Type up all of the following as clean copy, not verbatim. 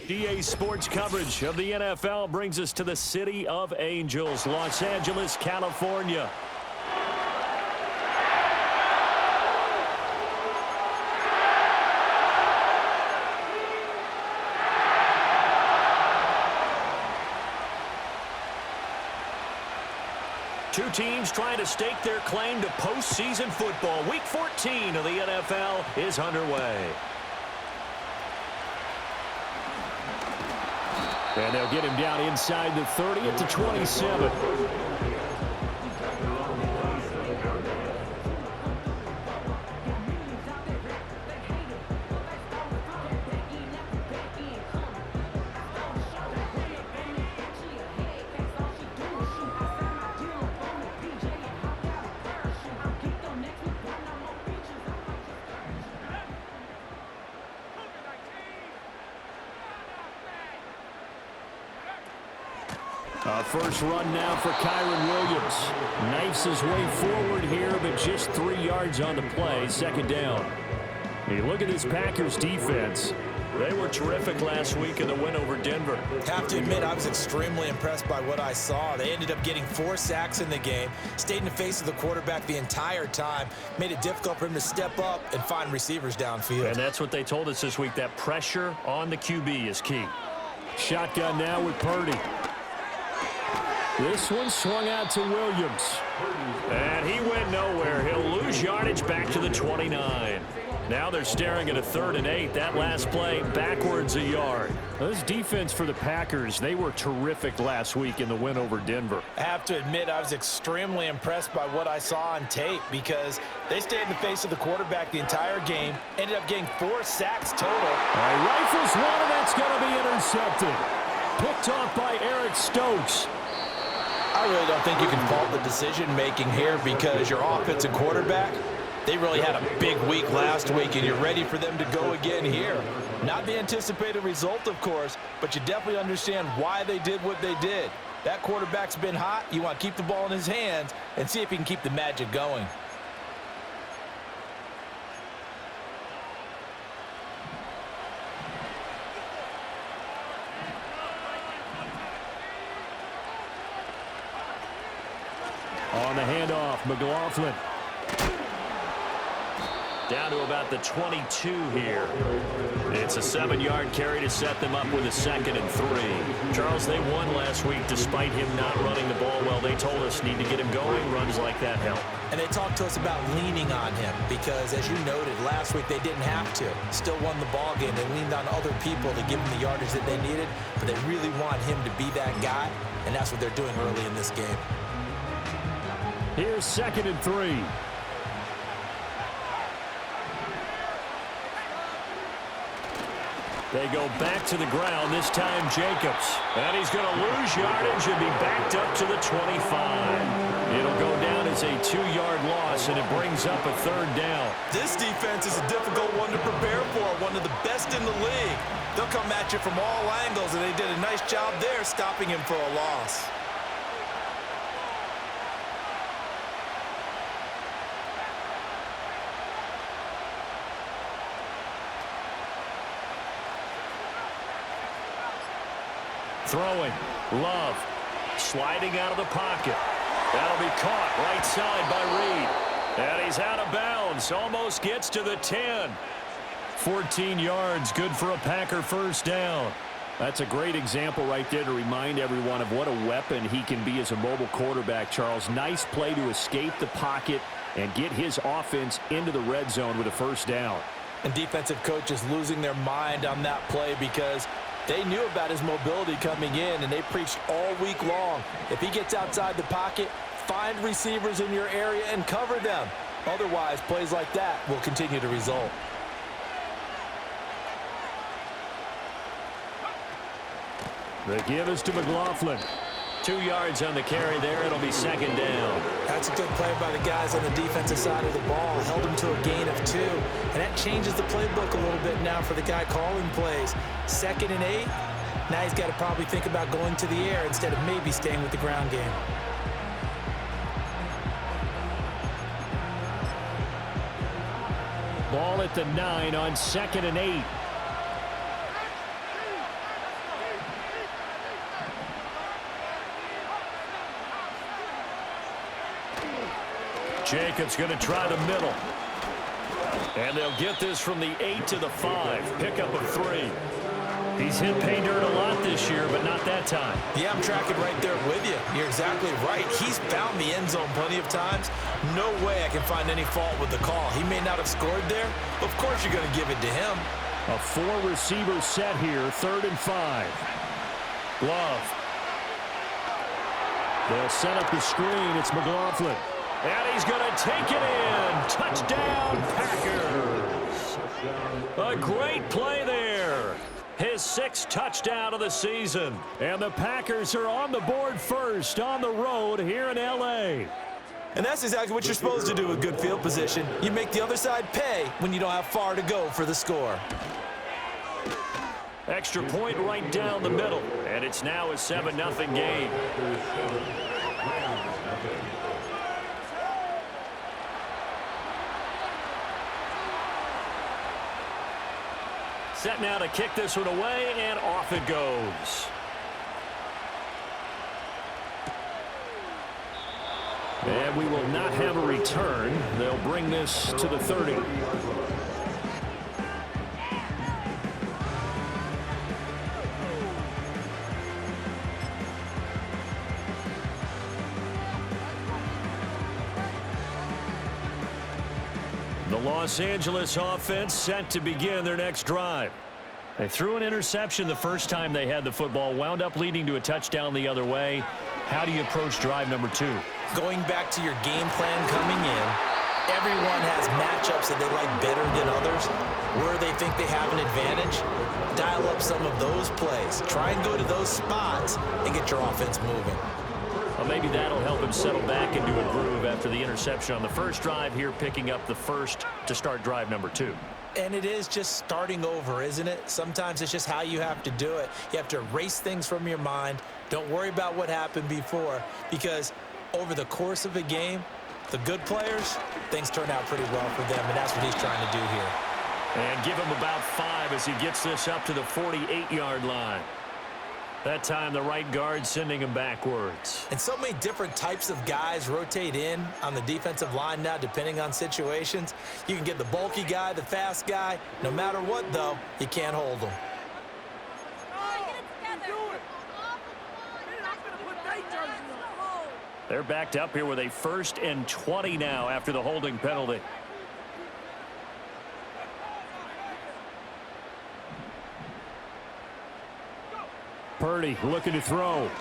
DA Sports coverage of the NFL brings us to the City of Angels, Los Angeles, California. Two teams trying to stake their claim to postseason football. Week 14 of the NFL is underway. And they'll get him down inside the 30 at the 27. First run now for Kyron Williams. Knifes his way forward here, but just 3 yards on the play. Second down. Hey, look at this Packers defense. They were terrific last week in the win over Denver. Have to admit, I was extremely impressed by what I saw. They ended up getting 4 sacks in the game, stayed in the face of the quarterback the entire time, made it difficult for him to step up and find receivers downfield. And that's what they told us this week, that pressure on the QB is key. Shotgun now with Purdy. This one swung out to Williams. And he went nowhere. He'll lose yardage back to the 29. Now they're staring at a 3rd and 8. That last play backwards a yard. This defense for the Packers, they were terrific last week in the win over Denver. I have to admit, I was extremely impressed by what I saw on tape because they stayed in the face of the quarterback the entire game, ended up getting 4 sacks total. Rifles one, and that's going to be intercepted. Picked off by Eric Stokes. I really don't think you can fault the decision-making here because your offensive quarterback, they really had a big week last week, and you're ready for them to go again here. Not the anticipated result, of course, but you definitely understand why they did what they did. That quarterback's been hot. You want to keep the ball in his hands and see if he can keep the magic going. On the handoff, McLaughlin. Down to about the 22 here. It's a 7-yard carry to set them up with a 2nd and 3. Charles, they won last week despite him not running the ball well. They told us need to get him going. Runs like that help. And they talked to us about leaning on him because, as you noted, last week they didn't have to. Still won the ball game. They leaned on other people to give them the yardage that they needed, but they really want him to be that guy, and that's what they're doing early in this game. Here's 2nd and 3. They go back to the ground, this time Jacobs. And he's going to lose yardage and be backed up to the 25. It'll go down as a 2-yard loss, and it brings up a 3rd down. This defense is a difficult one to prepare for, one of the best in the league. They'll come at you from all angles, and they did a nice job there stopping him for a loss. Throwing, Love, sliding out of the pocket. That'll be caught right side by Reed. And he's out of bounds, almost gets to the 10. 14 yards, good for a Packer first down. That's a great example right there to remind everyone of what a weapon he can be as a mobile quarterback, Charles. Nice play to escape the pocket and get his offense into the red zone with a first down. And defensive coaches losing their mind on that play because they knew about his mobility coming in, and they preached all week long. If he gets outside the pocket, find receivers in your area and cover them. Otherwise, plays like that will continue to result. The give is to McLaughlin. 2 yards on the carry there. It'll be 2nd down. That's a good play by the guys on the defensive side of the ball. Held him to a gain of 2. And that changes the playbook a little bit now for the guy calling plays. 2nd and 8. Now he's got to probably think about going to the air instead of maybe staying with the ground game. Ball at the 9 on 2nd and 8. Jacobs going to try the middle. And they'll get this from the 8 to the 5. Pickup of 3. He's hit pay dirt a lot this year, but not that time. Yeah, I'm tracking right there with you. You're exactly right. He's found the end zone plenty of times. No way I can find any fault with the call. He may not have scored there, but of course you're going to give it to him. A 4-receiver set here, 3rd and 5. Love. They'll set up the screen. It's McLaughlin. And he's going to take it in. Touchdown, Packers. A great play there. His 6th touchdown of the season. And the Packers are on the board first on the road here in L.A. And that's exactly what you're supposed to do with good field position. You make the other side pay when you don't have far to go for the score. Extra point right down the middle. And it's now a 7-0 game. Set now to kick this one away, and off it goes. And we will not have a return. They'll bring this to the 30. The Los Angeles offense set to begin their next drive. They threw an interception the first time they had the football, wound up leading to a touchdown the other way. How do you approach drive number 2? Going back to your game plan coming in, everyone has matchups that they like better than others, where they think they have an advantage. Dial up some of those plays. Try and go to those spots and get your offense moving. Well, maybe that'll help him settle back into a groove after the interception on the first drive here, picking up the first to start drive number 2. And it is just starting over, isn't it? Sometimes it's just how you have to do it. You have to erase things from your mind. Don't worry about what happened before, because over the course of a game, the good players, things turn out pretty well for them, and that's what he's trying to do here. And give him about 5 as he gets this up to the 48-yard line. That time, the right guard sending him backwards. And so many different types of guys rotate in on the defensive line now, depending on situations. You can get the bulky guy, the fast guy. No matter what, though, you can't hold them. They're backed up here with a 1st and 20 now after the holding penalty. Purdy looking to throw.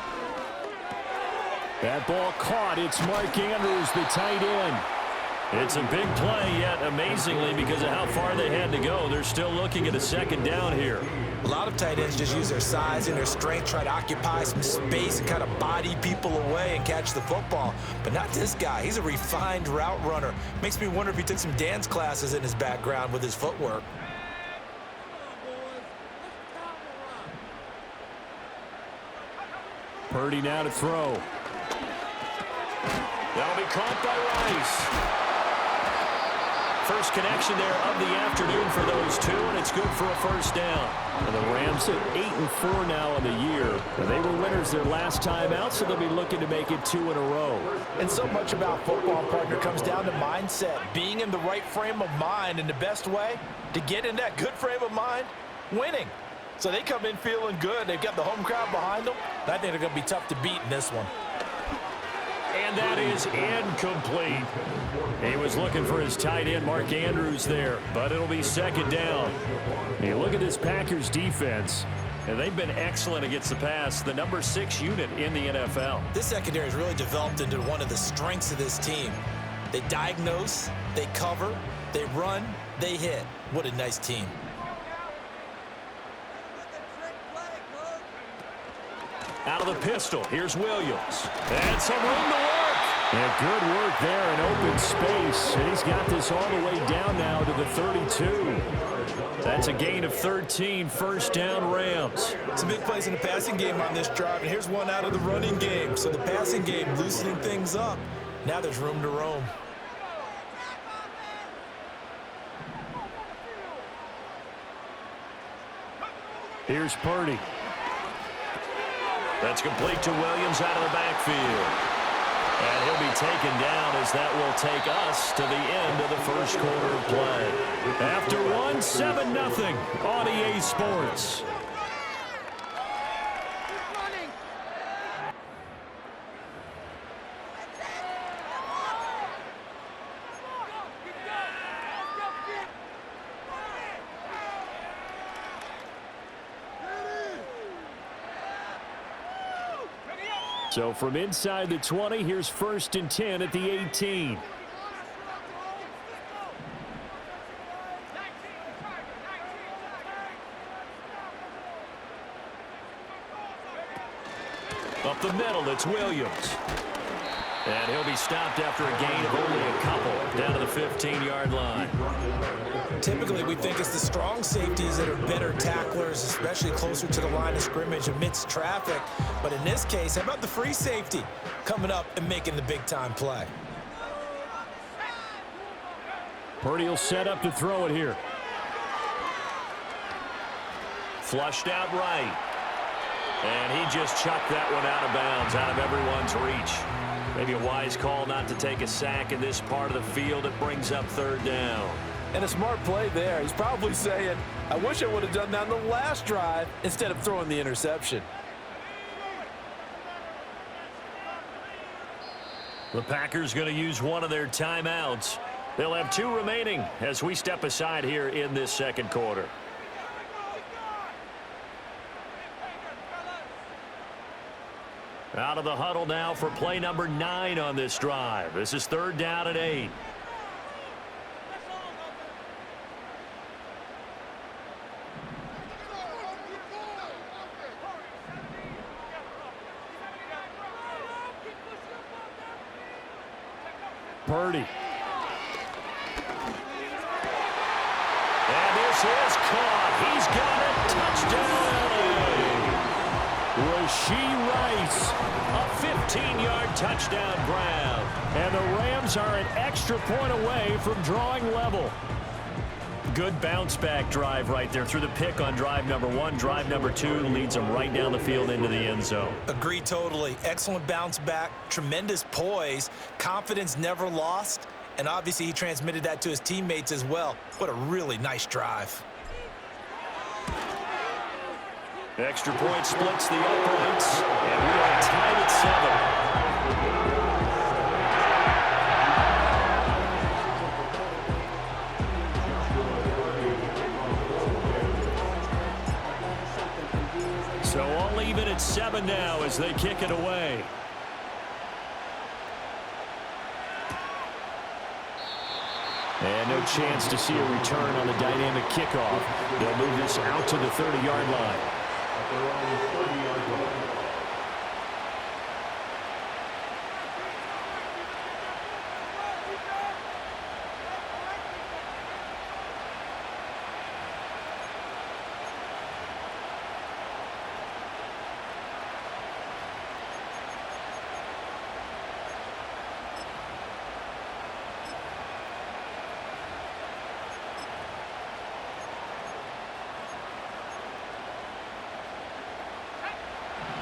That ball caught. It's Mark Andrews, the tight end. It's a big play, yet amazingly, because of how far they had to go, they're still looking at a 2nd down here. A lot of tight ends just use their size and their strength, try to occupy some space and kind of body people away and catch the football. But not this guy. He's a refined route runner. Makes me wonder if he took some dance classes in his background with his footwork. Purdy now to throw. That'll be caught by Rice. First connection there of the afternoon for those two, and it's good for a 1st down. And the Rams at 8-4 now on the year. And they were winners their last time out, so they'll be looking to make it 2 in a row. And so much about football, partner, comes down to mindset. Being in the right frame of mind, and the best way to get in that good frame of mind, winning. So they come in feeling good. They've got the home crowd behind them. I think they're going to be tough to beat in this one. And that is incomplete. He was looking for his tight end, Mark Andrews, there, but it'll be 2nd down. You look at this Packers defense, and they've been excellent against the pass, the number 6 unit in the NFL. This secondary has really developed into one of the strengths of this team. They diagnose, they cover, they run, they hit. What a nice team. Out of the pistol, here's Williams. And some room to work. And good work there in open space. And he's got this all the way down now to the 32. That's a gain of 13, 1st down Rams. Some big plays in the passing game on this drive, and here's one out of the running game. So the passing game loosening things up. Now there's room to roam. Here's Purdy. That's complete to Williams out of the backfield. And he'll be taken down as that will take us to the end of the first quarter of play. After one, 7-0 on EA Sports. So from inside the 20, here's 1st and 10 at the 18. Up the middle, it's Williams. And he'll be stopped after a gain of only a couple down to the 15-yard line. Typically, we think it's the strong safeties that are better tacklers, especially closer to the line of scrimmage amidst traffic. But in this case, how about the free safety coming up and making the big-time play? Purdy will set up to throw it here. Flushed out right. And he just chucked that one out of bounds, out of everyone's reach. Maybe a wise call not to take a sack in this part of the field. It brings up 3rd down. And a smart play there. He's probably saying, I wish I would have done that on the last drive instead of throwing the interception. The Packers going to use one of their timeouts. They'll have 2 remaining as we step aside here in this second quarter. Out of the huddle now for play number 9 on this drive. This is 3rd down and 8. Purdy. And this is caught. He's got it. Touchdown, LA. Rashee Rice, a 15-yard touchdown grab. And the Rams are an extra point away from drawing level. Good bounce-back drive right there through the pick on drive number 1. Drive number 2 leads them right down the field into the end zone. Agree totally. Excellent bounce back, tremendous poise, confidence never lost, and obviously he transmitted that to his teammates as well. What a really nice drive. Extra point splits the uprights, and we are tied at 7. So all even at 7 now as they kick it away. And no chance to see a return on the dynamic kickoff. They'll move this out to the 30-yard line.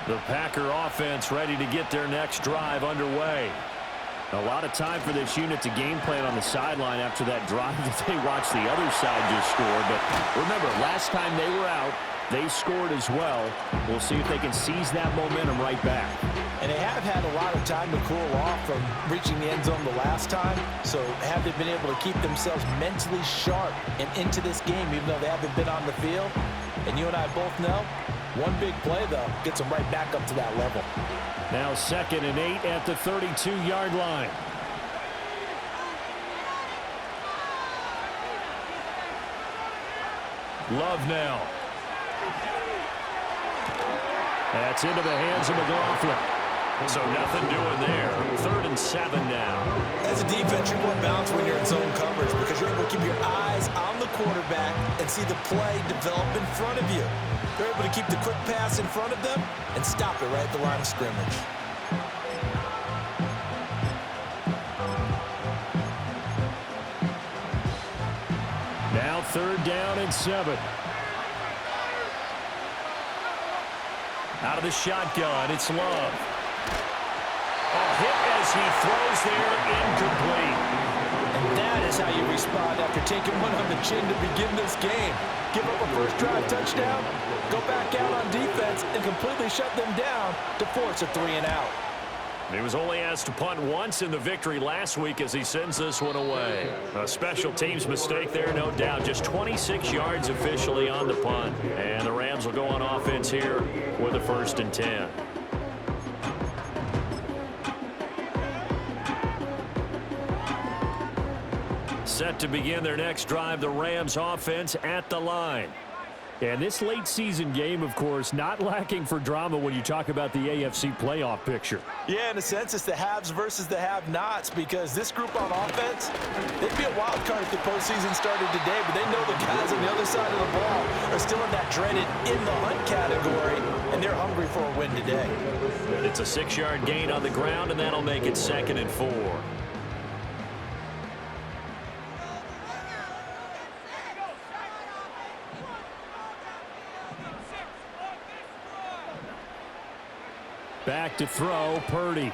The Packer offense ready to get their next drive underway. A lot of time for this unit to game plan on the sideline after that drive that they watched the other side just score. But remember, last time they were out, they scored as well. We'll see if they can seize that momentum right back. And they have had a lot of time to cool off from reaching the end zone the last time. So have they been able to keep themselves mentally sharp and into this game even though they haven't been on the field? And you and I both know, one big play, though, gets them right back up to that level. Now 2nd and 8 at the 32-yard line. Love now. That's into the hands of McLaughlin. So nothing doing there. 3rd and 7 now. As a defense, you're more balanced when you're in zone coverage because you're able to keep your eyes on the quarterback and see the play develop in front of you. They're able to keep the quick pass in front of them and stop it right at the line of scrimmage. Now 3rd down and 7. Out of the shotgun, it's Love. hit as he throws there, incomplete. And that is how you respond after taking one on the chin to begin this game. Give up a first drive touchdown, go back out on defense, and completely shut them down to force a 3-and-out. He was only asked to punt once in the victory last week as he sends this one away. A special teams mistake there, no doubt. Just 26 yards officially on the punt. And the Rams will go on offense here with a 1st and 10. Set to begin their next drive, the Rams offense at the line. And this late season game, of course, not lacking for drama when you talk about the AFC playoff picture. Yeah, in a sense, it's the haves versus the have-nots, because this group on offense, they'd be a wild card if the postseason started today, but they know the guys on the other side of the ball are still in that dreaded in-the-hunt category, and they're hungry for a win today. It's a 6-yard gain on the ground, and that'll make it 2nd and 4. Back to throw, Purdy.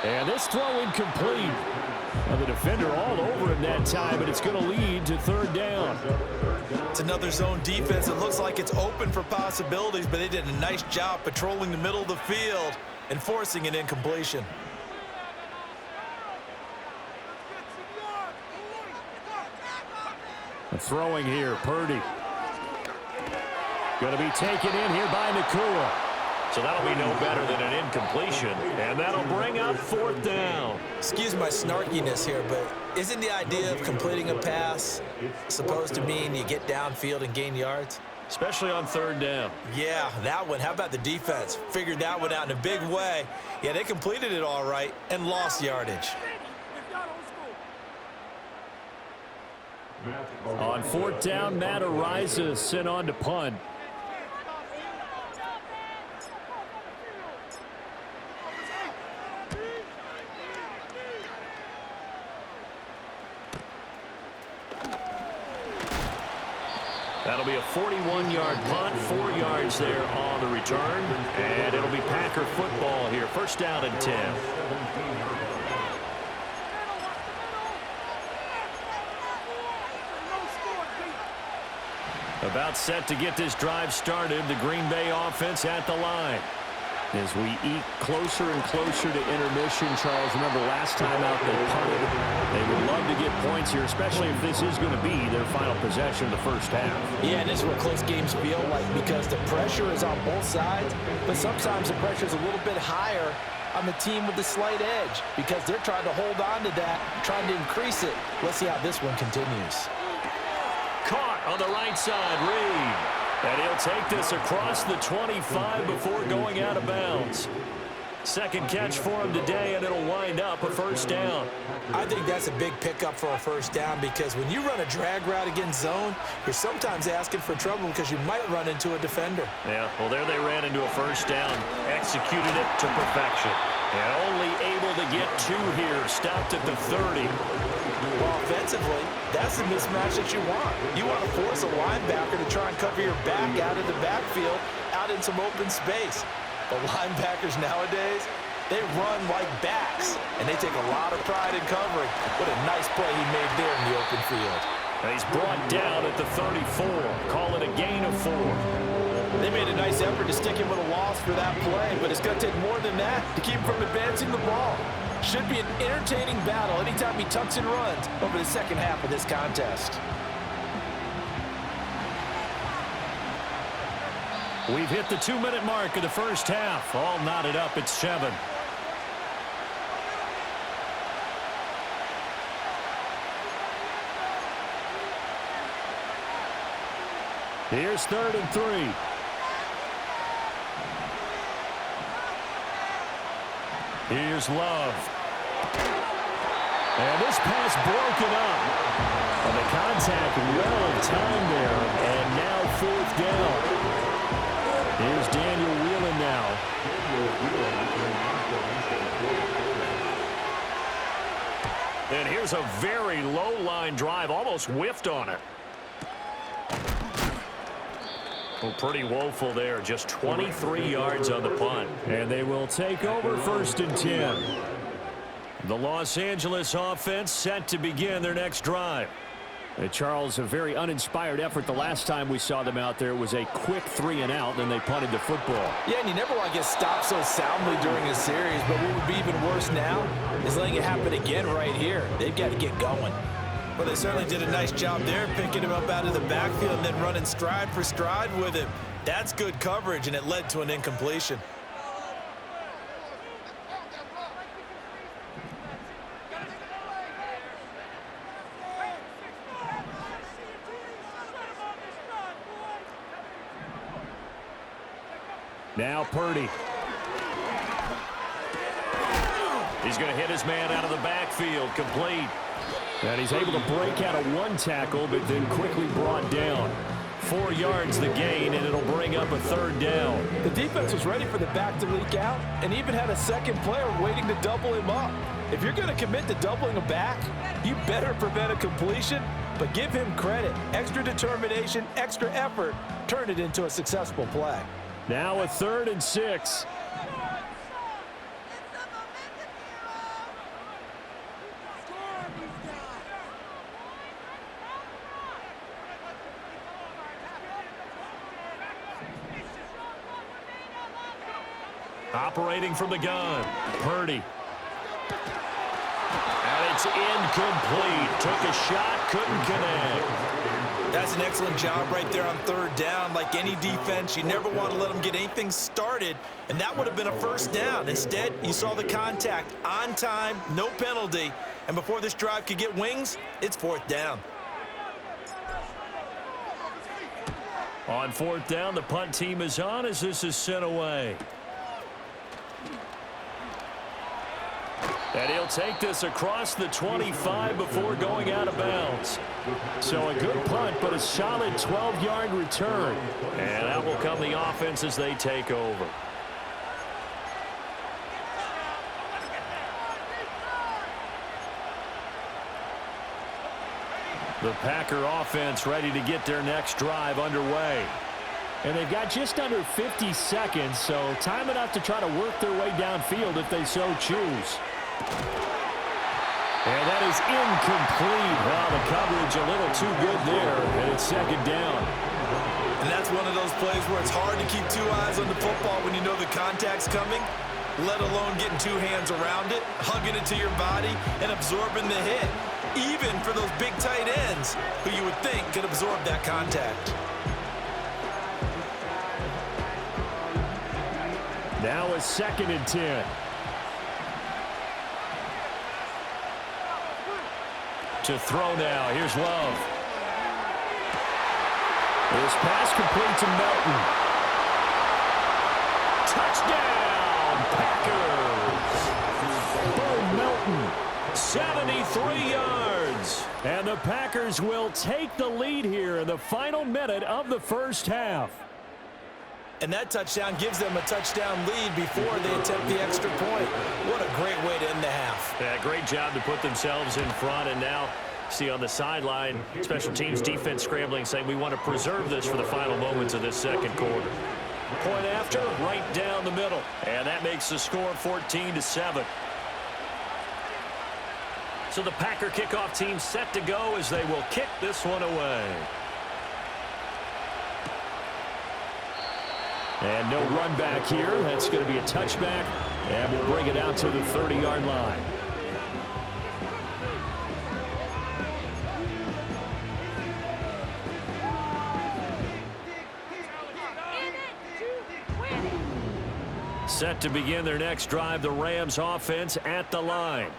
And this throw incomplete. Now the defender all over him that time, but it's going to lead to 3rd down. It's another zone defense. It looks like it's open for possibilities, but they did a nice job patrolling the middle of the field and forcing an incompletion. Throwing here, Purdy. Going to be taken in here by Nakua. So that'll be no better than an incompletion, and that'll bring up 4th down. Excuse my snarkiness here, but isn't the idea of completing a pass supposed to mean you get downfield and gain yards? Especially on 3rd down. Yeah, that one. How about the defense? Figured that one out in a big way. Yeah, they completed it all right and lost yardage. On 4th down, Matt Ariza sent on to punt. That'll be a 41-yard punt, 4 yards there on the return, and it'll be Packer football here. 1st down and 10. About set to get this drive started, the Green Bay offense at the line. As we eke closer and closer to intermission, Charles, remember last time out they punted. They would love to get points here, especially if this is going to be their final possession of the 1st half. Yeah, and this is what close games feel like, because the pressure is on both sides, but sometimes the pressure is a little bit higher on the team with the slight edge, because they're trying to hold on to that, trying to increase it. Let's see how this one continues. Caught on the right side, Reed. And he'll take this across the 25 before going out of bounds. 2nd catch for him today, and it'll wind up a 1st down. I think that's a big pickup for a 1st down, because when you run a drag route against zone, you're sometimes asking for trouble because you might run into a defender. Yeah, well, there they ran into a 1st down, executed it to perfection. And only able to get 2 here, stopped at the 30. Well, offensively, that's the mismatch that you want. You want to force a linebacker to try and cover your back out of the backfield, out in some open space. But linebackers nowadays, they run like backs, and they take a lot of pride in covering. What a nice play he made there in the open field. And he's brought down at the 34. Call it a gain of 4. They made a nice effort to stick him with a loss for that play, but it's going to take more than that to keep him from advancing the ball. Should be an entertaining battle anytime he tucks and runs over the 2nd half of this contest. We've hit the 2-minute mark of the 1st half. All knotted up at 7. Here's 3rd and 3. Here's Love. And this pass broken up. And the contact well of time there. And now 4th down. Here's Daniel Whelan now. And here's a very low line drive. Almost whiffed on it. Well, pretty woeful there. Just 23 yards on the punt. And they will take over 1st and 10. The Los Angeles offense set to begin their next drive. Charles, a very uninspired effort the last time we saw them out there. It was a quick 3-and-out, then they punted the football. Yeah, and you never want to get stopped so soundly during a series, but what would be even worse now is letting it happen again right here. They've got to get going. Well, they certainly did a nice job there, picking him up out of the backfield and then running stride for stride with him. That's good coverage, and it led to an incompletion. Now Purdy. He's going to hit his man out of the backfield, complete. And he's able to break out of one tackle, but then quickly brought down. 4 yards the gain, and it'll bring up a 3rd down. The defense was ready for the back to leak out and even had a second player waiting to double him up. If you're going to commit to doubling a back, you better prevent a completion, but give him credit. Extra determination, extra effort, turn it into a successful play. Now a 3rd and 6. Operating from the gun, Purdy. And it's incomplete. Took a shot, couldn't connect. That's an excellent job right there on 3rd down. Like any defense, you never want to let them get anything started, and that would have been a 1st down. Instead, you saw the contact on time, no penalty, and before this drive could get wings, it's 4th down. On 4th down, the punt team is on as this is sent away. And he'll take this across the 25 before going out of bounds. So a good punt, but a solid 12-yard return. And that will come the offense as they take over. The Packer offense ready to get their next drive underway. And they've got just under 50 seconds, so time enough to try to work their way downfield if they so choose. And that is incomplete. Wow, the coverage a little too good there, and it's 2nd down. And that's one of those plays where it's hard to keep 2 eyes on the football when you know the contact's coming, let alone getting 2 hands around it, hugging it to your body, and absorbing the hit, even for those big tight ends who you would think could absorb that contact. Now a 2nd and 10. To throw now. Here's Love. This pass complete to Melton. Touchdown, Packers. Bo Melton, 73 yards. And the Packers will take the lead here in the final minute of the 1st half. And that touchdown gives them a touchdown lead before they attempt the extra point. What a great way to end the half. Yeah, great job to put themselves in front. And now, see on the sideline, special teams defense scrambling, saying we want to preserve this for the final moments of this 2nd quarter. Point after, right down the middle. And that makes the score 14-7. So the Packer kickoff team set to go as they will kick this one away. And no run back here. That's going to be a touchback. And we'll bring it out to the 30-yard line. Set to begin their next drive, the Rams offense at the line.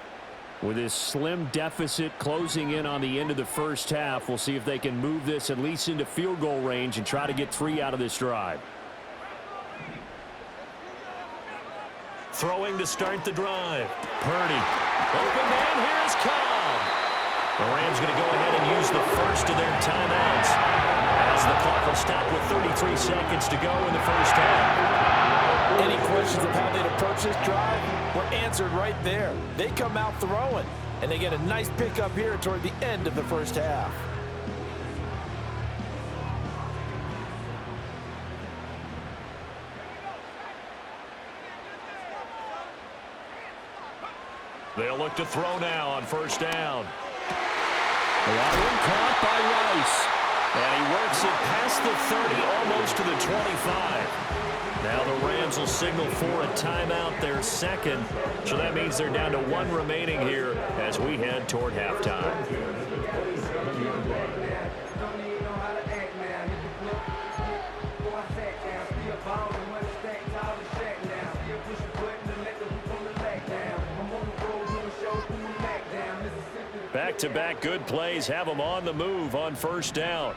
With this slim deficit closing in on the end of the 1st half, we'll see if they can move this at least into field goal range and try to get 3 out of this drive. Throwing to start the drive. Purdy. Open man, here's Cobb. The Rams going to go ahead and use the first of their timeouts as the clock will stop with 33 seconds to go in the 1st half. Any questions of how they'd approach this drive were answered right there. They come out throwing, and they get a nice pickup here toward the end of the 1st half. They'll look to throw now on first down. That one caught by Rice. And he works it past the 30, almost to the 25. Now the Rams will signal for a timeout, their second. So that means they're down to one remaining here as we head toward halftime. Back-to-back good plays have them on the move on first down.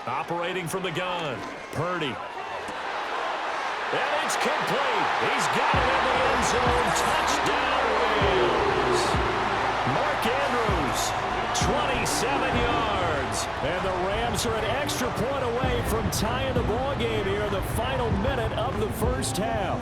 Operating from the gun, Purdy. And it's complete. He's got it in the end zone. Touchdown, Rams. Mark Andrews, 27 yards. And the Rams are an extra point away from tying the ball game here in the final minute of the first half.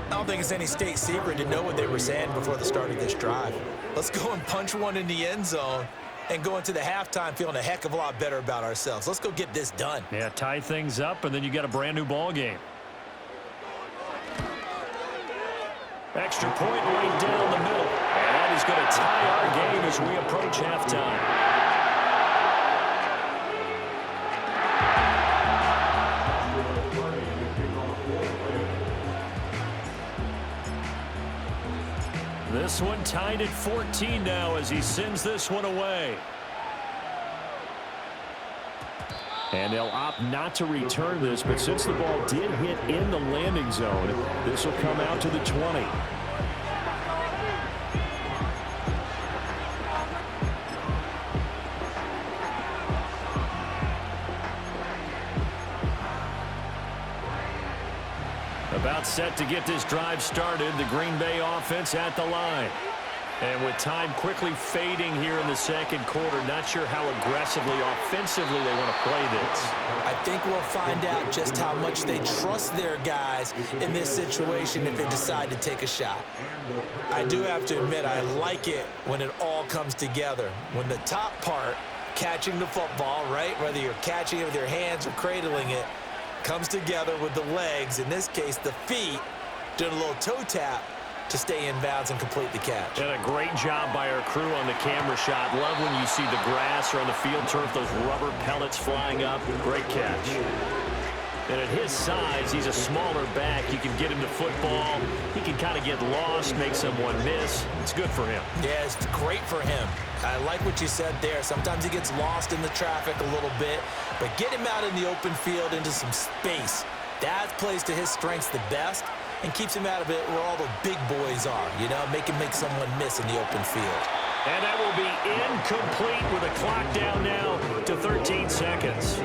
I don't think it's any state secret to know what they were saying before the start of this drive. Let's go and punch one in the end zone and go into the halftime feeling a heck of a lot better about ourselves. Let's go get this done. Yeah, tie things up, and then you got a brand-new ball game. Extra point right down the middle. And that is going to tie our game as we approach halftime. This one tied at 14 now as he sends this one away. And they'll opt not to return this, but since the ball did hit in the landing zone, this will come out to the 20. About set to get this drive started, the Green Bay offense at the line. And with time quickly fading here in the second quarter, not sure how aggressively, offensively they want to play this. I think we'll find out just how much they trust their guys in this situation if they decide to take a shot. I do have to admit, I like it when it all comes together. When the top part, catching the football, right, whether you're catching it with your hands or cradling it, comes together with the legs, in this case the feet, doing a little toe tap to stay in bounds and complete the catch. And a great job by our crew on the camera shot. Love when you see the grass or on the field turf, those rubber pellets flying up. Great catch. And at his size, he's a smaller back. You can get him to football. He can kind of get lost, make someone miss. It's good for him. Yeah, it's great for him. I like what you said there. Sometimes he gets lost in the traffic a little bit, but get him out in the open field into some space. That plays to his strengths the best and keeps him out of it where all the big boys are, you know, make someone miss in the open field. And that will be incomplete with a clock down now to 13 seconds.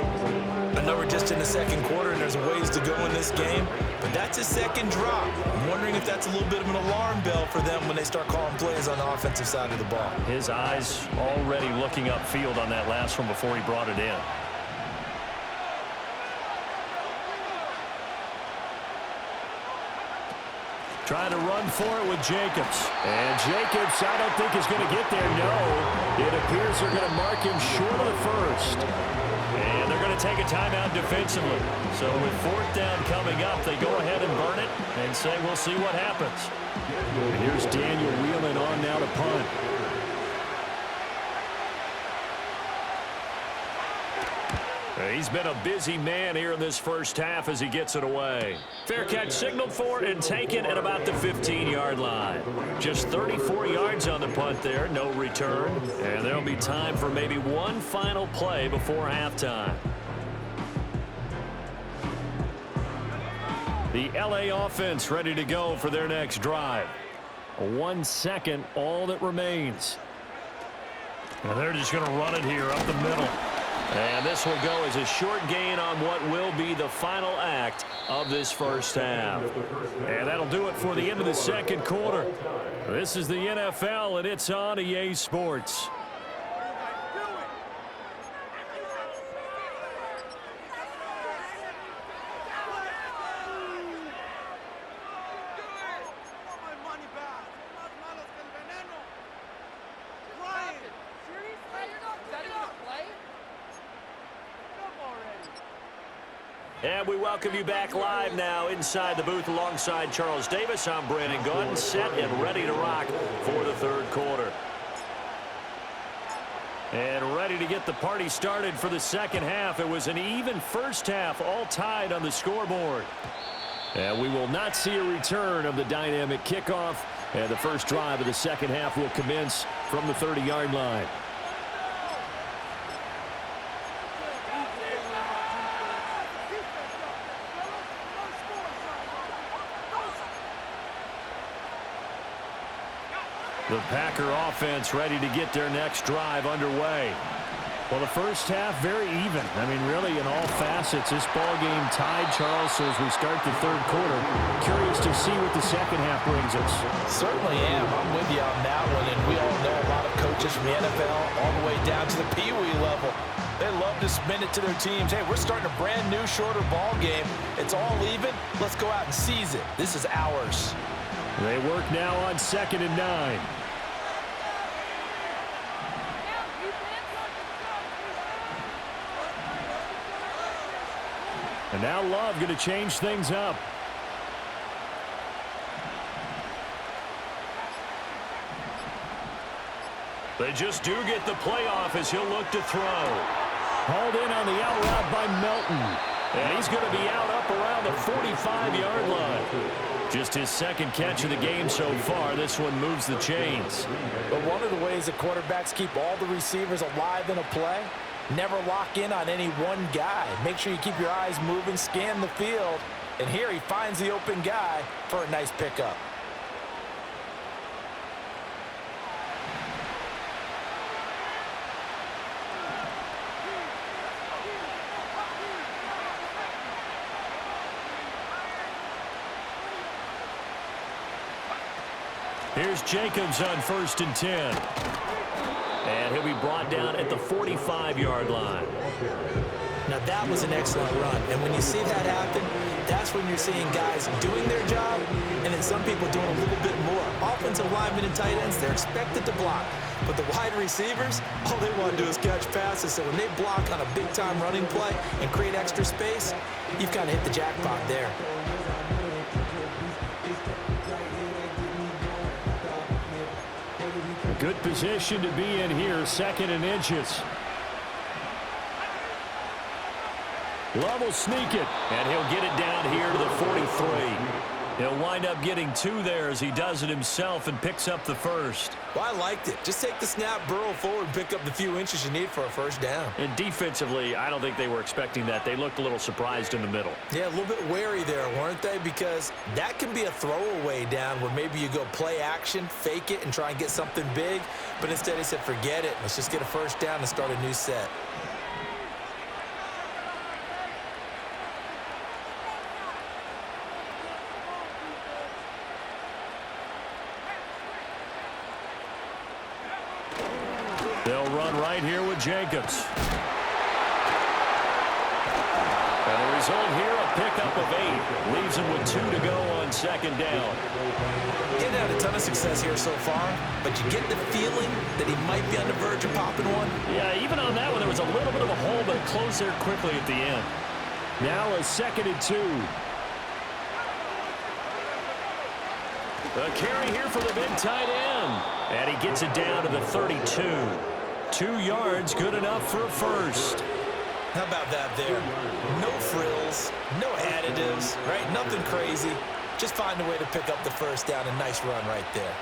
I know we're just in the second quarter and there's ways to go in this game, but that's a second drop. I'm wondering if that's a little bit of an alarm bell for them when they start calling plays on the offensive side of the ball. His eyes already looking upfield on that last one before he brought it in. Trying to run for it with Jacobs. And Jacobs, I don't think is going to get there. No. It appears they're going to mark him short of the first. And they're going to take a timeout defensively. So with fourth down coming up, they go ahead and burn it and say we'll see what happens. And here's Daniel wheeling on now to punt. He's been a busy man here in this first half as he gets it away. Fair catch signaled for and taken at about the 15-yard line. Just 34 yards on the punt there, no return. And there'll be time for maybe one final play before halftime. The LA offense ready to go for their next drive. 1 second, all that remains. And they're just going to run it here up the middle. And this will go as a short gain on what will be the final act of this first half. And that'll do it for the end of the second quarter. This is the NFL, and it's on EA Sports. And we welcome you back live now inside the booth alongside Charles Davis. I'm Brandon Gunn, set and ready to rock for the third quarter. And ready to get the party started for the second half. It was an even first half, all tied on the scoreboard. And we will not see a return of the dynamic kickoff. And the first drive of the second half will commence from the 30-yard line. The Packer offense ready to get their next drive underway. Well, the first half very even. I mean, really in all facets, this ball game tied, Charles. So as we start the third quarter, curious to see what the second half brings us. Certainly am. I'm with you on that one. And we all know a lot of coaches from the NFL all the way down to the Pee Wee level. They love to spin it to their teams. Hey, we're starting a brand new, shorter ball game. It's all even. Let's go out and seize it. This is ours. They work now on 2nd and 9. And now Love going to change things up. They just do get the playoff as he'll look to throw. Hauled in on the out route by Melton. And he's going to be out up around the 45-yard line. Just his second catch of the game so far. This one moves the chains. But one of the ways that quarterbacks keep all the receivers alive in a play, never lock in on any one guy. Make sure you keep your eyes moving, scan the field. And here he finds the open guy for a nice pickup. Here's Jacobs on 1st and 10. And he'll be brought down at the 45-yard line. Now that was an excellent run. And when you see that happen, that's when you're seeing guys doing their job and then some people doing a little bit more. Offensive linemen and tight ends, they're expected to block. But the wide receivers, all they want to do is catch passes. So when they block on a big-time running play and create extra space, you've kind of hit the jackpot there. Good position to be in here, 2nd and inches. Love will sneak it, and he'll get it down here to the 43. He'll wind up getting 2 there as he does it himself and picks up the first. Well, I liked it. Just take the snap, burrow forward, pick up the few inches you need for a first down. And defensively, I don't think they were expecting that. They looked a little surprised in the middle. Yeah, a little bit wary there, weren't they? Because that can be a throwaway down where maybe you go play action, fake it, and try and get something big. But instead, he said, forget it. Let's just get a first down and start a new set. They'll run right here with Jacobs. And the result here, a pickup of 8. Leaves him with 2 to go on 2nd down. He hasn't had a ton of success here so far, but you get the feeling that he might be on the verge of popping one. Yeah, even on that one, there was a little bit of a hole, but it closed there quickly at the end. Now a 2nd and 2. A carry here for the big tight end. And he gets it down to the 32. 2 yards, good enough for a first. How about that there? No frills, no additives, right? Nothing crazy. Just find a way to pick up the first down. A nice run right there.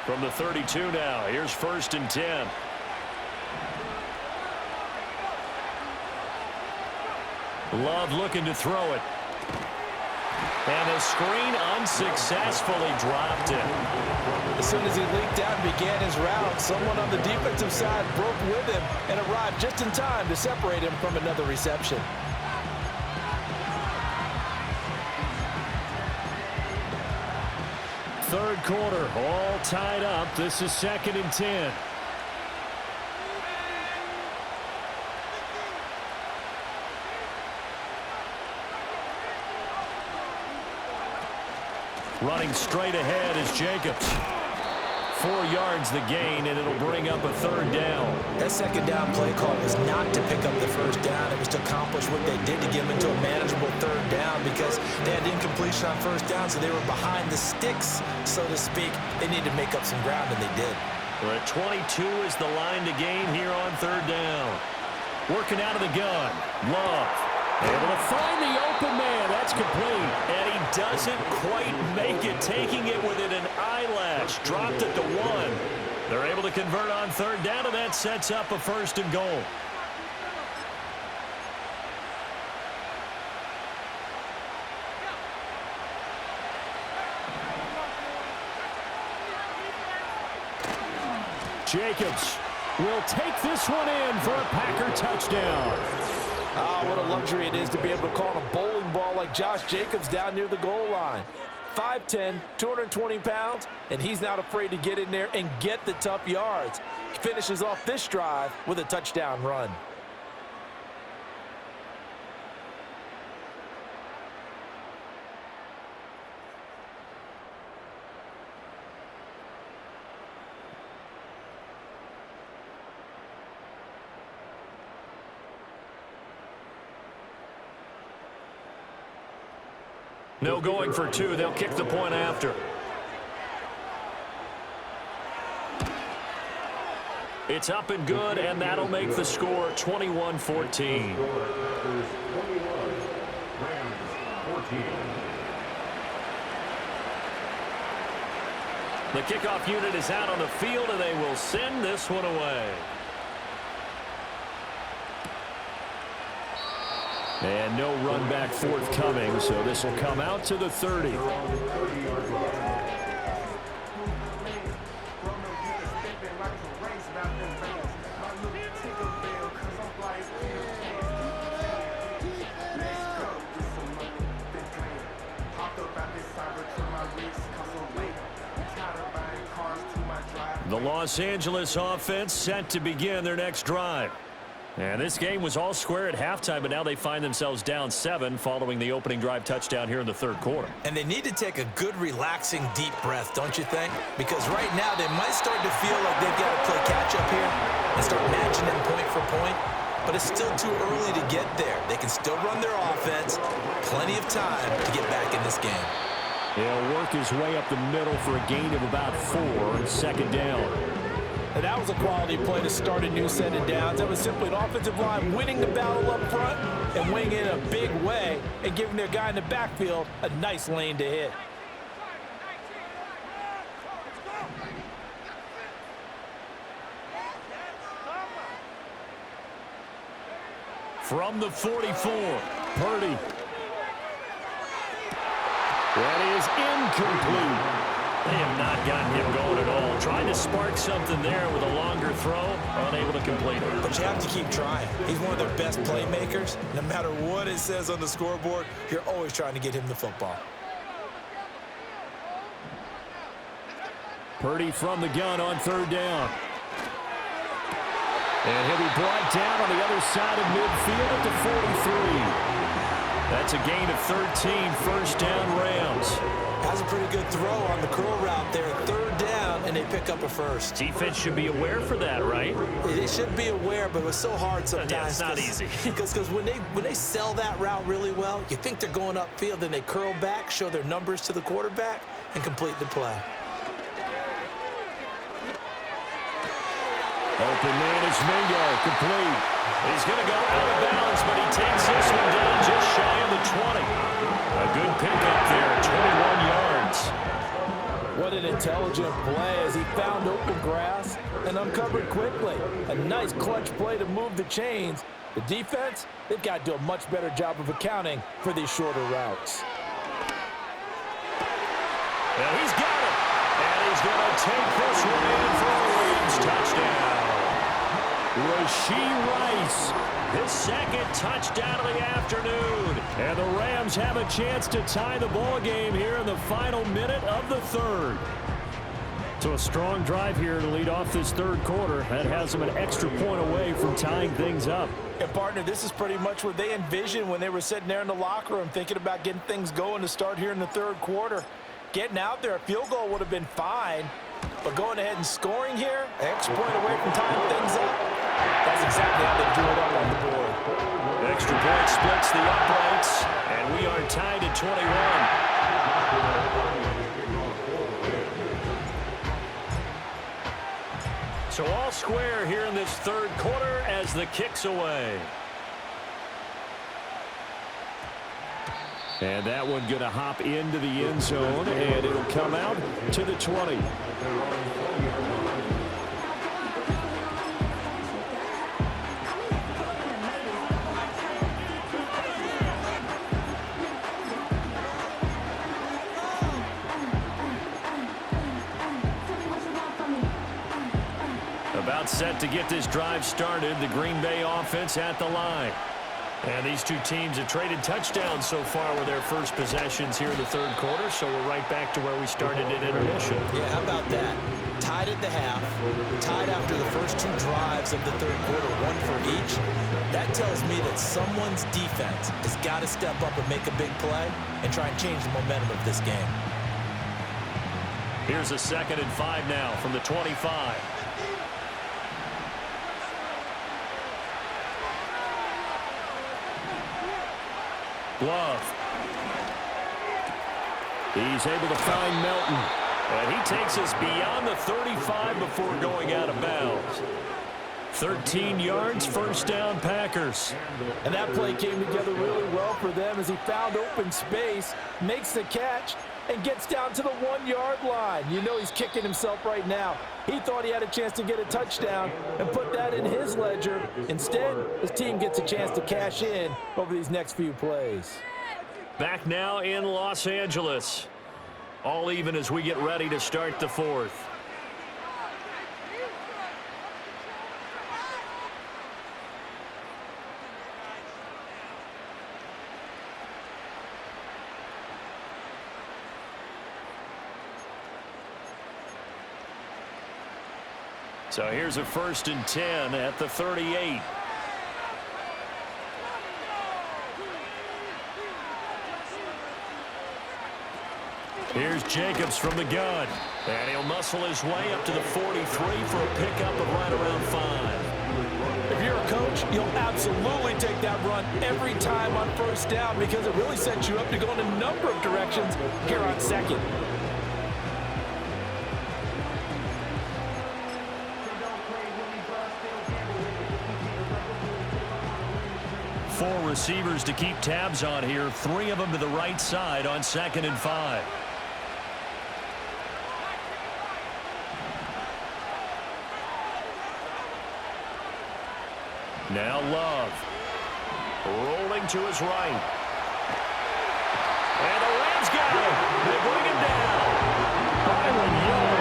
From the 32 now, here's 1st and 10. Love looking to throw it. And the screen unsuccessfully dropped it. As soon as he leaked out and began his route, someone on the defensive side broke with him and arrived just in time to separate him from another reception. Third quarter, all tied up. This is 2nd and 10. Running straight ahead is Jacobs. 4 yards the gain, and it'll bring up a third down. That second down play call was not to pick up the first down. It was to accomplish what they did to get them into a manageable third down because they had incompletion on first down, so they were behind the sticks, so to speak. They needed to make up some ground, and they did. We're at 22 is the line to gain here on third down. Working out of the gun. Love. Able to find the open man. That's complete. And he doesn't quite make it, taking it within an eyelash. Dropped at the 1. They're able to convert on third down, and that sets up a first and goal. Jacobs will take this one in for a Packer touchdown. Ah, what a luxury it is to be able to call a bowling ball like Josh Jacobs down near the goal line. 5'10", 220 pounds, and he's not afraid to get in there and get the tough yards. He finishes off this drive with a touchdown run. No going for 2. They'll kick the point after. It's up and good, and that'll make the score 21-14. The kickoff unit is out on the field, and they will send this one away. And no run back forthcoming, so this will come out to the 30. The Los Angeles offense set to begin their next drive. And this game was all square at halftime, but now they find themselves down 7 following the opening drive touchdown here in the third quarter. And they need to take a good, relaxing, deep breath, don't you think? Because right now they might start to feel like they've got to play catch-up here and start matching them point for point. But it's still too early to get there. They can still run their offense. Plenty of time to get back in this game. He'll work his way up the middle for a gain of about 4 on second down. And that was a quality play to start a new set of downs. That was simply an offensive line winning the battle up front and winning in a big way and giving their guy in the backfield a nice lane to hit. From the 44, Purdy. That is incomplete. They have not gotten him going at all. Trying to spark something there with a longer throw, unable to complete it. But you have to keep trying. He's one of their best playmakers. No matter what it says on the scoreboard, you're always trying to get him the football. Purdy from the gun on third down. And he'll be brought down on the other side of midfield at the 43. That's a gain of 13, first down Rams. Has a pretty good throw on the curl route there, third down, and they pick up a first. Defense should be aware for that, right? They should be aware, but it was so hard sometimes. Yeah, it's not easy. Because when they sell that route really well, you think they're going upfield, then they curl back, show their numbers to the quarterback, and complete the play. Open man is Mingo, complete. He's going to go out of bounds, but he takes this one down just shy of the 20. A good pickup there, 21 yards. What an intelligent play as he found open grass and uncovered quickly. A nice clutch play to move the chains. The defense, they've got to do a much better job of accounting for these shorter routes. And he's got it. And he's going to take this one in for a Rams touchdown. Rashee Rice, his second touchdown of the afternoon. And the Rams have a chance to tie the ball game here in the final minute of the third. So a strong drive here to lead off this third quarter. That has them an extra point away from tying things up. And, partner, this is pretty much what they envisioned when they were sitting there in the locker room thinking about getting things going to start here in the third quarter. Getting out there, a field goal would have been fine. But going ahead and scoring here, extra point away from tying things up, that's exactly how they drew it up on the board. Extra point splits the uprights, and we are tied at 21. So all square here in this third quarter as the kick's away. And that one going to hop into the end zone, and it'll come out to the 20. About set to get this drive started. The Green Bay offense at the line. And these two teams have traded touchdowns so far with their first possessions here in the third quarter, so we're right back to where we started at intermission. Yeah, how about that? Tied at the half, tied after the first two drives of the third quarter, one for each. That tells me that someone's defense has got to step up and make a big play and try and change the momentum of this game. Here's a 2nd and 5 now from the 25. Love. He's able to find Melton. And he takes us beyond the 35 before going out of bounds. 13 yards, first down, Packers. And that play came together really well for them as he found open space, makes the catch, and gets down to the 1-yard line. You know he's kicking himself right now. He thought he had a chance to get a touchdown and put that in his ledger. Instead, his team gets a chance to cash in over these next few plays. Back now in Los Angeles. All even as we get ready to start the fourth. So here's a 1st and 10 at the 38. Here's Jacobs from the gun. And he'll muscle his way up to the 43 for a pickup of right around 5. If you're a coach, you'll absolutely take that run every time on first down because it really sets you up to go in a number of directions here on second. 4 receivers to keep tabs on here. 3 of them to the right side on 2nd and 5. Now Love. Rolling to his right. And the Rams got him. They bring him down. Byron Young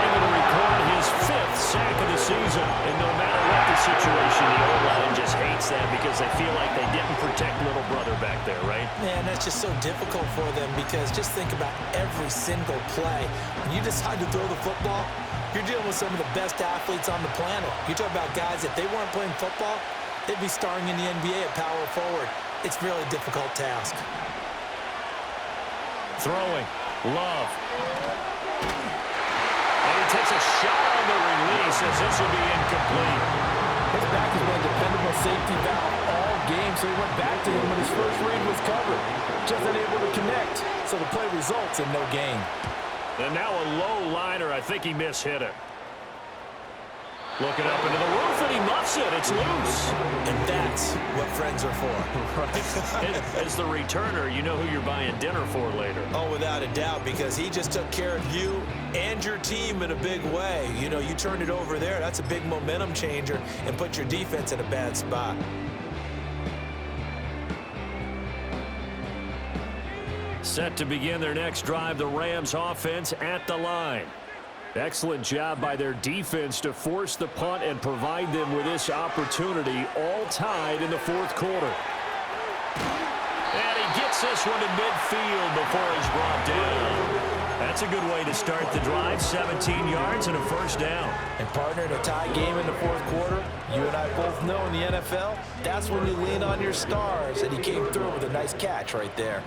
able to record his 5th sack of the season. And no matter what the situation, the O-line just hates that because they feel like they didn't protect little brother back there, right? Man, that's just so difficult for them because just think about every single play. When you decide to throw the football, you're dealing with some of the best athletes on the planet. You talk about guys, if they weren't playing football, they'd be starring in the NBA at power forward. It's really a difficult task. Throwing. Love. And he takes a shot on the release as this will be incomplete. His back has been a dependable safety valve all game, so he went back to him when his first read was covered. Just unable to connect, so the play results in no gain. And now a low liner. I think he mishit it. Looking up into the roof, and he muffs it. It's loose. And that's what friends are for. Right. As the returner, you know who you're buying dinner for later. Oh, without a doubt, because he just took care of you and your team in a big way. You know, you turned it over there. That's a big momentum changer and put your defense in a bad spot. Set to begin their next drive, the Rams offense at the line. Excellent job by their defense to force the punt and provide them with this opportunity, all tied in the fourth quarter. And he gets this one to midfield before he's brought down. That's a good way to start the drive, 17 yards and a first down. And partner, in a tie game in the fourth quarter, you and I both know in the NFL, that's when you lean on your stars, and he came through with a nice catch right there.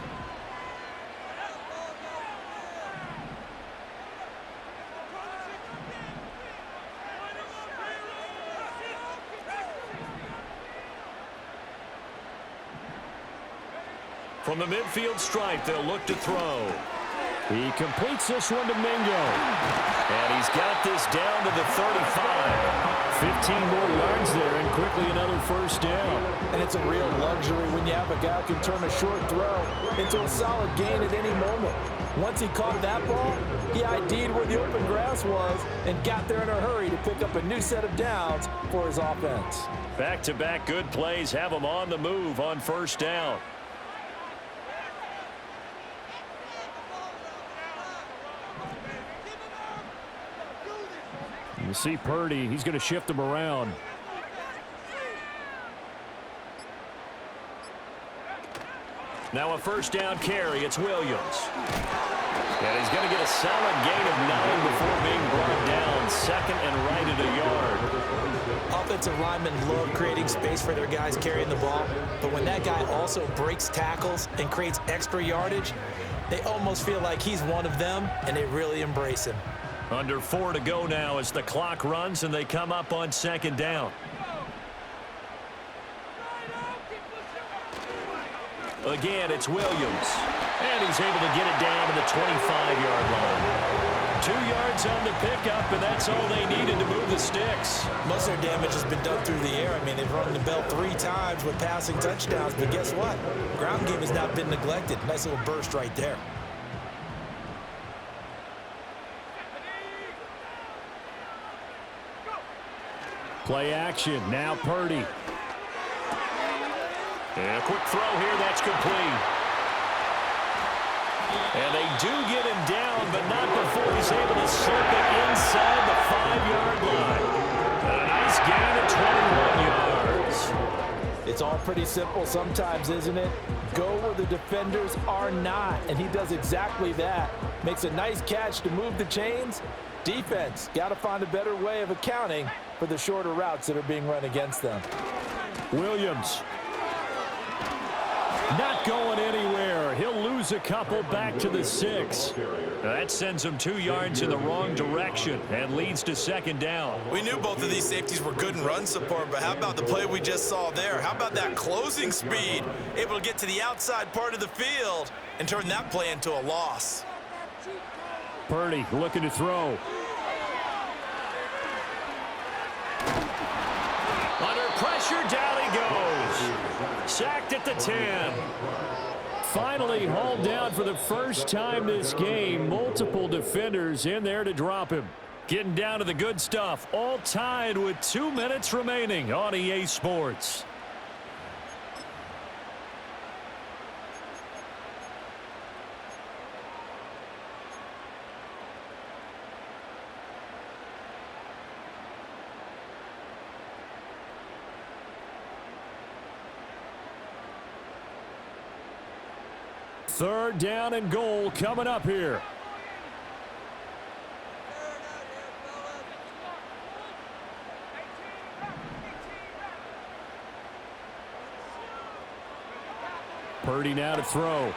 From the midfield stripe, they'll look to throw. He completes this one to Mingo. And he's got this down to the 35. 15 more yards there and quickly another first down. And it's a real luxury when you have a guy who can turn a short throw into a solid gain at any moment. Once he caught that ball, he ID'd where the open grass was and got there in a hurry to pick up a new set of downs for his offense. Back-to-back good plays have him on the move on first down. You see Purdy, he's going to shift him around. Now a first down carry, it's Williams. And he's going to get a solid gain of 9 before being brought down. Second and right at a yard. Offensive linemen love creating space for their guys carrying the ball, but when that guy also breaks tackles and creates extra yardage, they almost feel like he's one of them, and they really embrace him. Under 4 to go now as the clock runs and they come up on second down. Again, it's Williams. And he's able to get it down to the 25-yard line. 2 yards on the pickup, and that's all they needed to move the sticks. Most of their damage has been done through the air. I mean, they've rung the bell 3 times with passing touchdowns, but guess what? Ground game has not been neglected. Nice little burst right there. Play action. Now Purdy. And a quick throw here. That's complete. And they do get him down, but not before he's able to slip it inside the 5-yard line. And a nice gain of 21 yards. It's all pretty simple sometimes, isn't it? Go where the defenders are not, and he does exactly that. Makes a nice catch to move the chains. Defense got to find a better way of accounting for the shorter routes that are being run against them. Williams. Not going anywhere. He'll lose a couple back to the 6. That sends him 2 yards in the wrong direction and leads to second down. We knew both of these safeties were good in run support, but how about the play we just saw there? How about that closing speed? Able to get to the outside part of the field and turn that play into a loss. Purdy looking to throw. Under pressure, down he goes. Sacked at the 10. Finally hauled down for the first time this game. Multiple defenders in there to drop him. Getting down to the good stuff. All tied with 2 minutes remaining on EA Sports. Third down and goal coming up here. Purdy now to throw.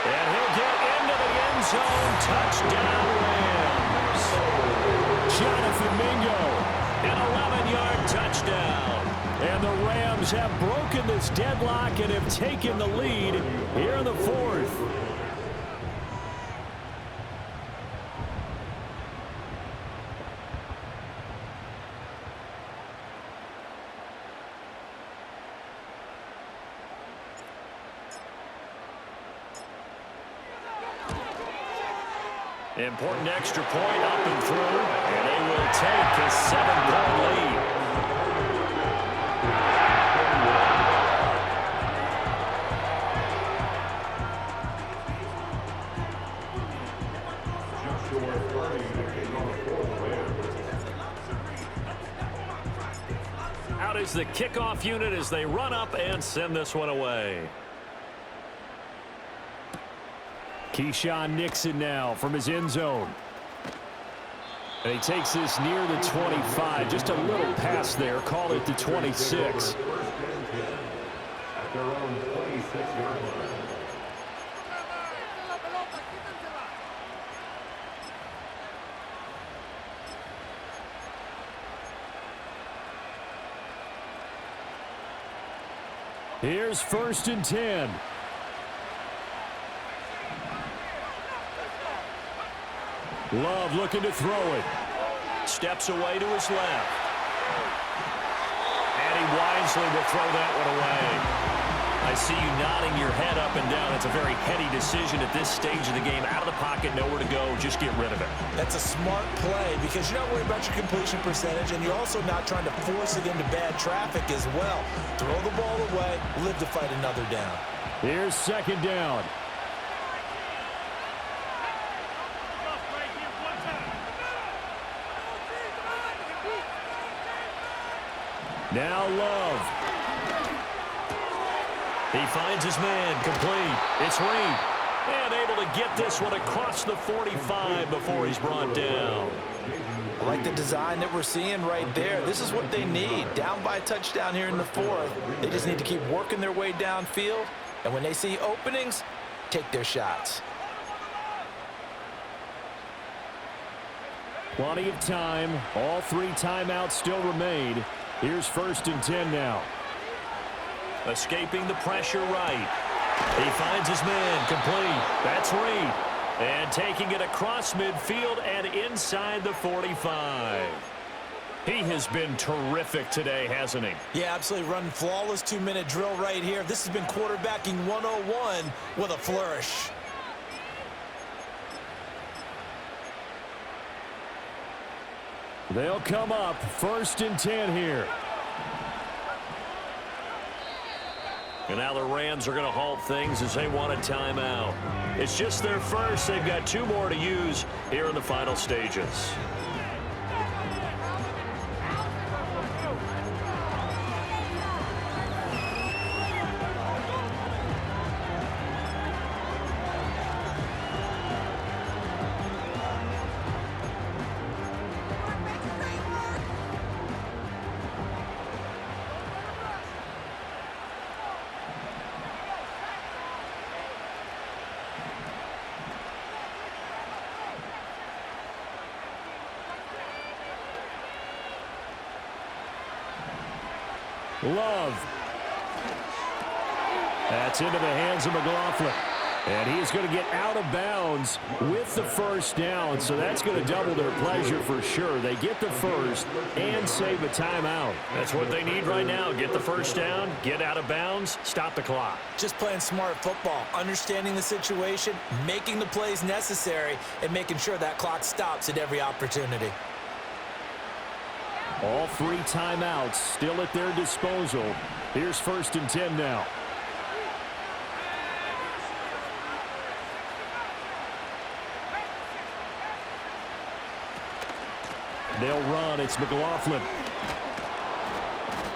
And he'll get into the end zone. Touchdown, Rams. Jonathan Mingo. An 11-yard touchdown. And the Rams have broken this deadlock and have taken the lead here in the 4th. Important extra point up and through, and they will take a 7-point lead. Out is the kickoff unit as they run up and send this one away. Keyshawn Nixon now from his end zone. And he takes this near the 25. Just a little pass there. Call it the 26. Here's 1st and 10. Love looking to throw it. Steps away to his left. And he wisely will throw that one away. I see you nodding your head up and down. It's a very heady decision at this stage of the game. Out of the pocket, nowhere to go. Just get rid of it. That's a smart play because you're not worried about your completion percentage, and you're also not trying to force it into bad traffic as well. Throw the ball away, live to fight another down. Here's 2nd down. Now Love. He finds his man, complete. It's Reed. And able to get this one across the 45 before he's brought down. I like the design that we're seeing right there. This is what they need. Down by a touchdown here in the 4th. They just need to keep working their way downfield. And when they see openings, take their shots. Plenty of time. All 3 timeouts still remain. Here's 1st and 10 now. Escaping the pressure right. He finds his man, complete. That's Reed. And taking it across midfield and inside the 45. He has been terrific today, hasn't he? Yeah, absolutely. Running flawless 2-minute drill right here. This has been quarterbacking 101 with a flourish. They'll come up 1st and 10 here. And now the Rams are going to halt things as they want a timeout. It's just their first. They've got 2 more to use here in the final stages. Love. That's into the hands of McLaughlin. And he's going to get out of bounds with the 1st down. So that's going to double their pleasure for sure. They get the 1st and save a timeout. That's what they need right now. Get the 1st down, get out of bounds, stop the clock. Just playing smart football, understanding the situation, making the plays necessary, and making sure that clock stops at every opportunity. All 3 timeouts still at their disposal. Here's 1st and 10 now. They'll run. It's McLaughlin.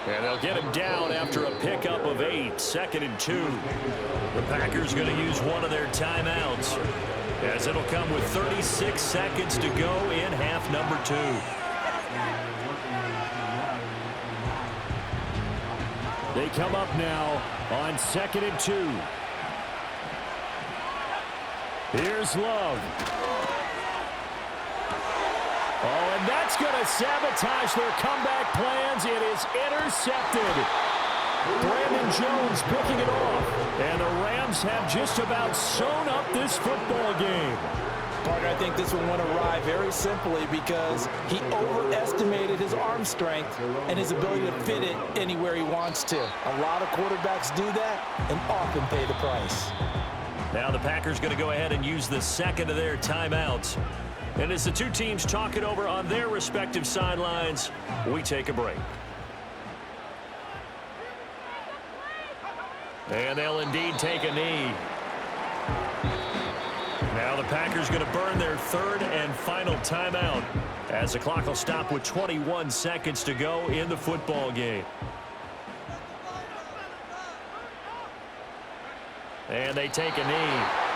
And they'll get him down after a pickup of 8. 2nd and 2. The Packers going to use one of their timeouts, as it'll come with 36 seconds to go in half number 2. They come up now on 2nd and 2. Here's Love. Oh, and that's going to sabotage their comeback plans. It is intercepted. Brandon Jones picking it off. And the Rams have just about sewn up this football game. Partner, I think this one went awry very simply because he overestimated his arm strength and his ability to fit it anywhere he wants to. A lot of quarterbacks do that and often pay the price. Now the Packers going to go ahead and use the 2nd of their timeouts. And as the 2 teams talk it over on their respective sidelines, we take a break. And they'll indeed take a knee. Now the Packers going to burn their 3rd and final timeout as the clock will stop with 21 seconds to go in the football game. And they take a knee.